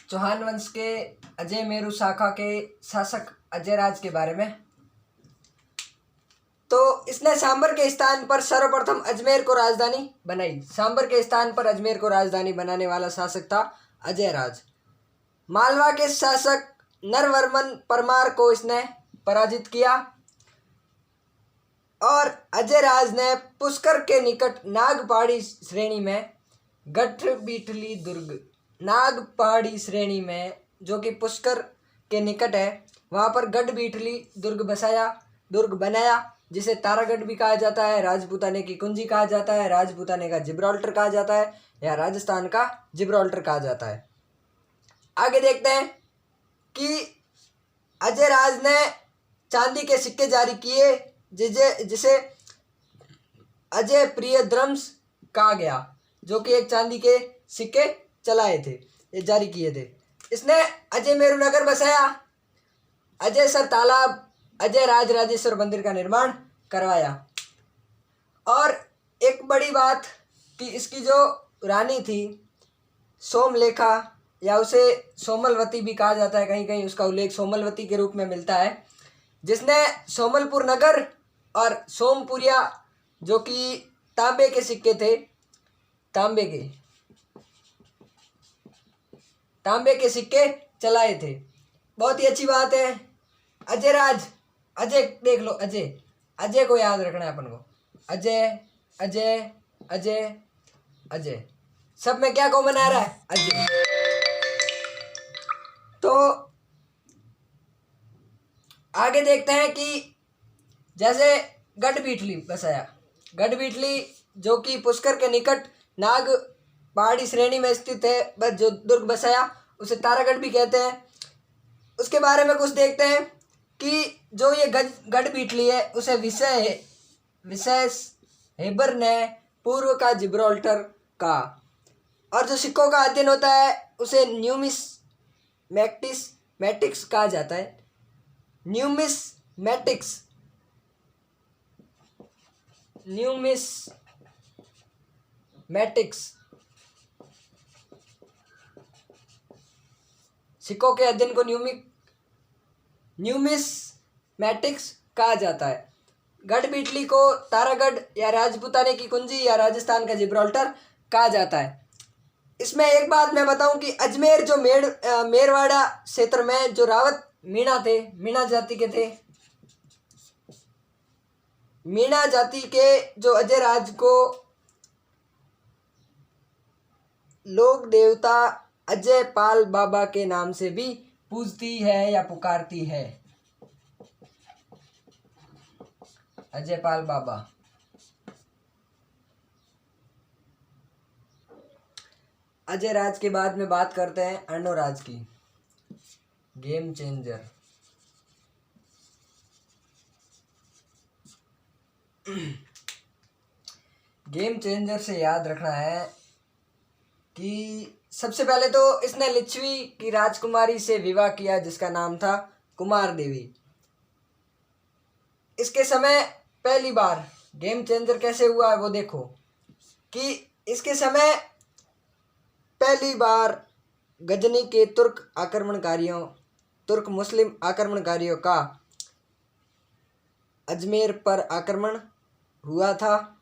चौहान वंश के अजय मेरू शाखा के शासक अजयराज के बारे में। तो इसने सांबर के स्थान पर सर्वप्रथम अजमेर को राजधानी बनाई। सांबर के स्थान पर अजमेर को राजधानी बनाने वाला शासक था अजयराज। मालवा के शासक नरवर्मन परमार को इसने पराजित किया और अजयराज ने पुष्कर के निकट नागपहाड़ी श्रेणी में गढ़बीटली दुर्ग, नागपहाड़ी श्रेणी में जो कि पुष्कर के निकट है, वहाँ पर गढ़बीटली दुर्ग बनाया, जिसे तारागढ़ भी कहा जाता है, राजपूताने की कुंजी कहा जाता है, राजपूताने का जिब्राल्टर कहा जाता है या राजस्थान का जिब्राल्टर कहा जाता है। आगे देखते हैं कि अजयराज ने चांदी के सिक्के जारी किए जिसे अजय प्रियद्रम्स कहा गया, जो कि एक चांदी के सिक्के चलाए थे, ये जारी किए थे। इसने अजय मेरू नगर बसाया, अजय सर तालाब, अजय राज राजेश्वर मंदिर का निर्माण करवाया। और एक बड़ी बात कि इसकी जो रानी थी सोमलेखा, या उसे सोमलवती भी कहा जाता है, कहीं कहीं उसका उल्लेख सोमलवती के रूप में मिलता है, जिसने सोमलपुर नगर और सोमपुरिया जो कि तांबे के सिक्के थे, तांबे के सिक्के चलाए थे। बहुत ही अच्छी बात है। अजय देख लो, अजय को याद रखना है अपन को। अजय अजय अजय अजय, सब में क्या कॉमन आ रहा है? अजय। तो आगे देखते हैं कि जैसे गढ़बीटली बसाया, गढ़बीटली जो कि पुष्कर के निकट नाग पहाड़ी श्रेणी में स्थित है, बस जो दुर्ग बसाया उसे तारागढ़ भी कहते हैं। उसके बारे में कुछ देखते हैं कि जो ये गढ़बीटली है उसे विशेष हेबर ने पूर्व का जिब्राल्टर कहा, और जो सिक्कों का अध्ययन होता है उसे न्यूमिस्मैटिक्स कहा जाता है। न्यूमिस्मैटिक्स सिक्कों के अध्ययन को न्यूमिस्मैटिक्स कहा जाता है। गढ़बीटली को तारागढ़ या राजपूताने की कुंजी या राजस्थान का जिब्राल्टर कहा जाता है। इसमें एक बात मैं बताऊं कि अजमेर जो मेरवाड़ा क्षेत्र में जो रावत मीणा जाति के जो अजयराज को लोक देवता अजय पाल बाबा के नाम से भी पूजती है या पुकारती है। अजय पाल बाबा। अजयराज के बाद में बात करते हैं अर्णोराज की। Game changer. गेम चेंजर से याद रखना है कि सबसे पहले तो इसने लिच्छवी की राजकुमारी से विवाह किया जिसका नाम था कुमार देवी। इसके समय पहली बार गेम चेंजर कैसे हुआ है वो देखो कि इसके समय पहली बार गजनी के तुर्क मुस्लिम आक्रमणकारियों का अजमेर पर आक्रमण हुआ था,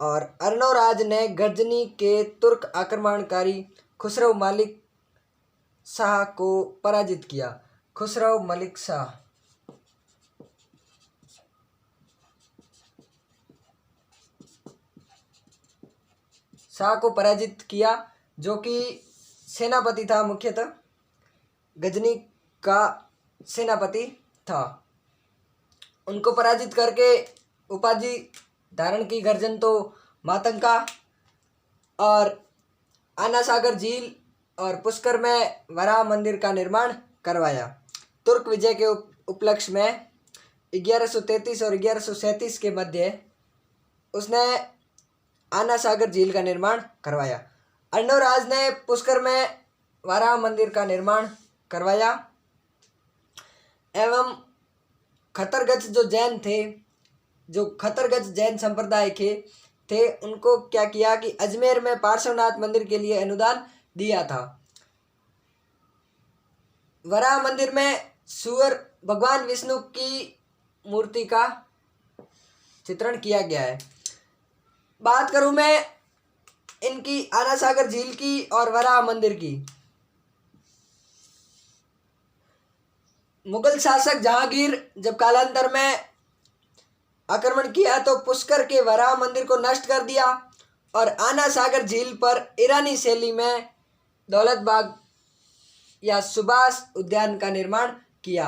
और अर्णोराज ने गजनी के तुर्क आक्रमणकारी खुसरो मलिक शाह को पराजित किया। खुसरो मलिक शाह को पराजित किया, जो कि सेनापति था, मुख्यतः गजनी का सेनापति था। उनको पराजित करके उपाधि धारण की गर्जन तो मातंगा, और आना सागर झील और पुष्कर में वराह मंदिर का निर्माण करवाया। तुर्क विजय के उपलक्ष्य में 1133 और 1137 के मध्य उसने आना सागर झील का निर्माण करवाया। अर्णोराज ने पुष्कर में वराह मंदिर का निर्माण करवाया, एवं खतरगज जो जैन थे, जो खतरगज जैन संप्रदाय के थे, उनको क्या किया कि अजमेर में पार्श्वनाथ मंदिर के लिए अनुदान दिया था। वराह मंदिर में सूअर भगवान विष्णु की मूर्ति का चित्रण किया गया है। बात करूं मैं इनकी आना सागर झील की और वराह मंदिर की। मुगल शासक जहांगीर जब कालांतर में आक्रमण किया तो पुष्कर के वराह मंदिर को नष्ट कर दिया और आना सागर झील पर ईरानी शैली में दौलत बाग या सुभाष उद्यान का निर्माण किया।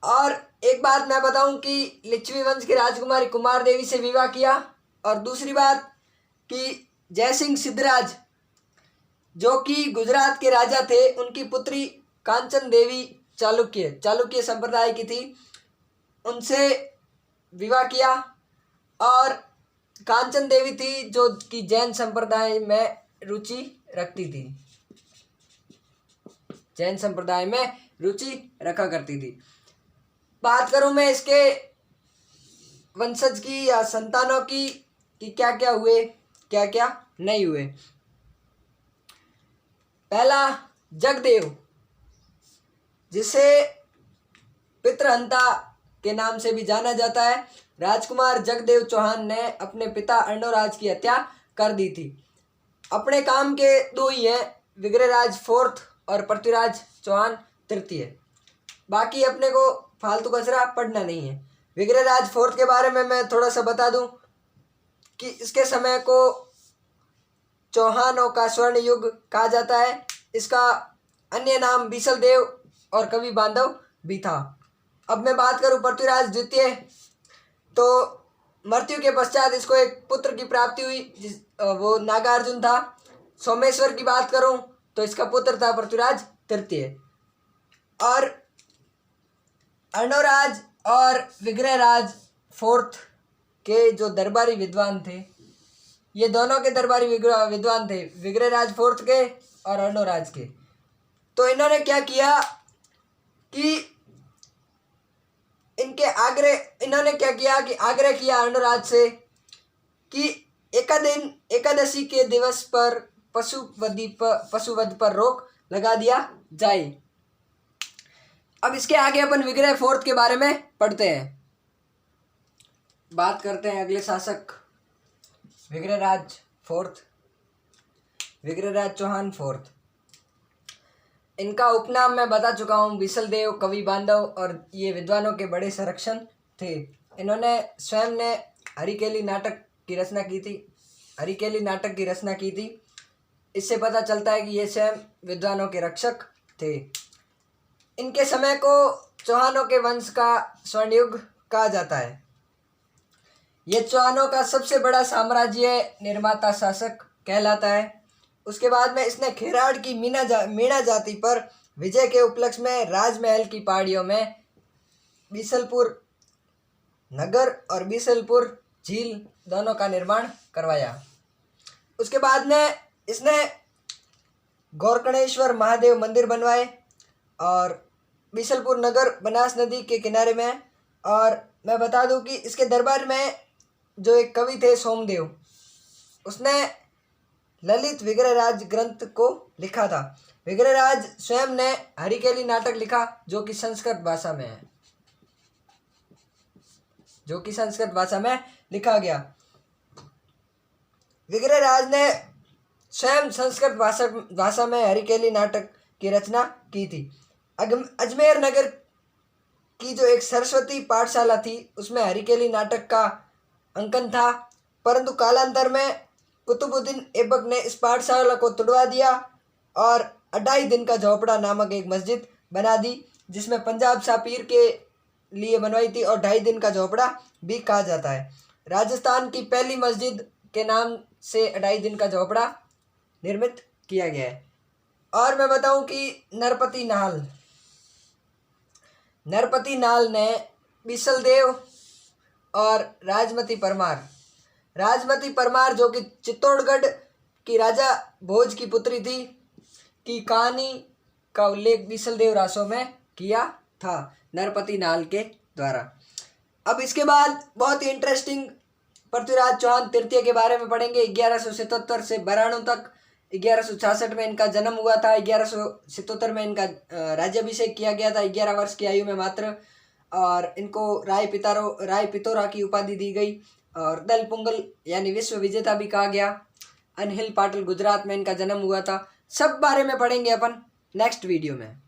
और एक बात मैं बताऊं कि लिच्छवी वंश की राजकुमारी कुमार देवी से विवाह किया। और दूसरी बात कि जयसिंह सिद्धराज जो कि गुजरात के राजा थे, उनकी पुत्री कांचन देवी चालुक्य संप्रदाय की थी, उनसे विवाह किया। और कांचन देवी थी जो कि जैन संप्रदाय में रुचि रखती थी, जैन संप्रदाय में रुचि रखा करती थी। बात करूं मैं इसके वंशज की या संतानों की कि क्या क्या हुए क्या क्या नहीं हुए। पहला, जगदेव, जिसे पितृहंता के नाम से भी जाना जाता है। राजकुमार जगदेव चौहान ने अपने पिता अर्णोराज की हत्या कर दी थी। अपने काम के दो ही हैं, विग्रहराज फोर्थ और पृथ्वीराज चौहान तृतीय। बाकी अपने को फालतू कचरा पढ़ना नहीं है। विग्रहराज फोर्थ के बारे में मैं थोड़ा सा बता दूं कि इसके समय को चौहानों का स्वर्ण युग कहा जाता है। इसका अन्य नाम बीसल देव और कवि बांधव भी था। अब मैं बात करूं पृथ्वीराज द्वितीय, तो मृत्यु के पश्चात इसको एक पुत्र की प्राप्ति हुई, वो नागार्जुन था। सोमेश्वर की बात करूं तो इसका पुत्र था पृथ्वीराज तृतीय। और अर्णोराज और विग्रहराज फोर्थ के जो दरबारी विद्वान थे, ये दोनों के दरबारी विद्वान थे, विग्रहराज फोर्थ के और अर्णोराज के। तो इन्होंने क्या किया कि आग्रह किया अर्णोराज से कि एकादशी के दिवस पर पशुवध पर रोक लगा दिया जाए। अब इसके आगे अपन विग्रह फोर्थ के बारे में पढ़ते हैं। बात करते हैं अगले शासक विग्रहराज चौहान फोर्थ। इनका उपनाम मैं बता चुका हूँ, बीसल देव, कवि बांधव, और ये विद्वानों के बड़े संरक्षण थे। इन्होंने स्वयं ने हरिकेली नाटक की रचना की थी। इससे पता चलता है कि ये स्वयं विद्वानों के रक्षक थे। इनके समय को चौहानों के वंश का स्वर्णयुग कहा जाता है। ये चौहानों का सबसे बड़ा साम्राज्य निर्माता शासक कहलाता है। उसके बाद में इसने खेराड़ की मीणा जाति पर विजय के उपलक्ष्य में राजमहल की पहाड़ियों में बीसलपुर नगर और बीसलपुर झील दोनों का निर्माण करवाया। उसके बाद में इसने गौरकणेश्वर महादेव मंदिर बनवाए और बीसलपुर नगर बनास नदी के किनारे में है। और मैं बता दूं कि इसके दरबार में जो एक कवि थे सोमदेव, उसने ललित विग्रहराज ग्रंथ को लिखा था। विग्रहराज स्वयं ने हरिकेली नाटक लिखा जो कि संस्कृत भाषा में लिखा गया। विग्रहराज ने स्वयं संस्कृत भाषा में हरिकेली नाटक की रचना की थी। अजमेर नगर की जो एक सरस्वती पाठशाला थी उसमें हरिकेली नाटक का अंकन था, परंतु कालांतर में कुतुबुद्दीन ऐबक ने इस पाठशाला को तुड़वा दिया और अढ़ाई दिन का झोपड़ा नामक एक मस्जिद बना दी, जिसमें पंजाब शाह पीर के लिए बनवाई थी और ढाई दिन का झोपड़ा भी कहा जाता है। राजस्थान की पहली मस्जिद के नाम से अढ़ाई दिन का झोपड़ा निर्मित किया गया है। और मैं बताऊं कि नरपति नाल ने बीसल देव और राजमती परमार जो कि चित्तौड़गढ़ की राजा भोज की पुत्री थी की कहानी का उल्लेख बीसल देव रासों में किया था नरपति नाल के द्वारा। अब इसके बाद बहुत ही इंटरेस्टिंग पृथ्वीराज चौहान तृतीय के बारे में पढ़ेंगे। 1177 से 92 तक 1166 में इनका जन्म हुआ था। 1177 में इनका राज्याभिषेक किया गया था 11 वर्ष की आयु में मात्र। और इनको राय पितोरा की उपाधि दी गई और दल पुंगल यानी विश्व विजेता भी कहा गया। अनहिल पाटिल गुजरात में इनका जन्म हुआ था। सब बारे में पढ़ेंगे अपन नेक्स्ट वीडियो में।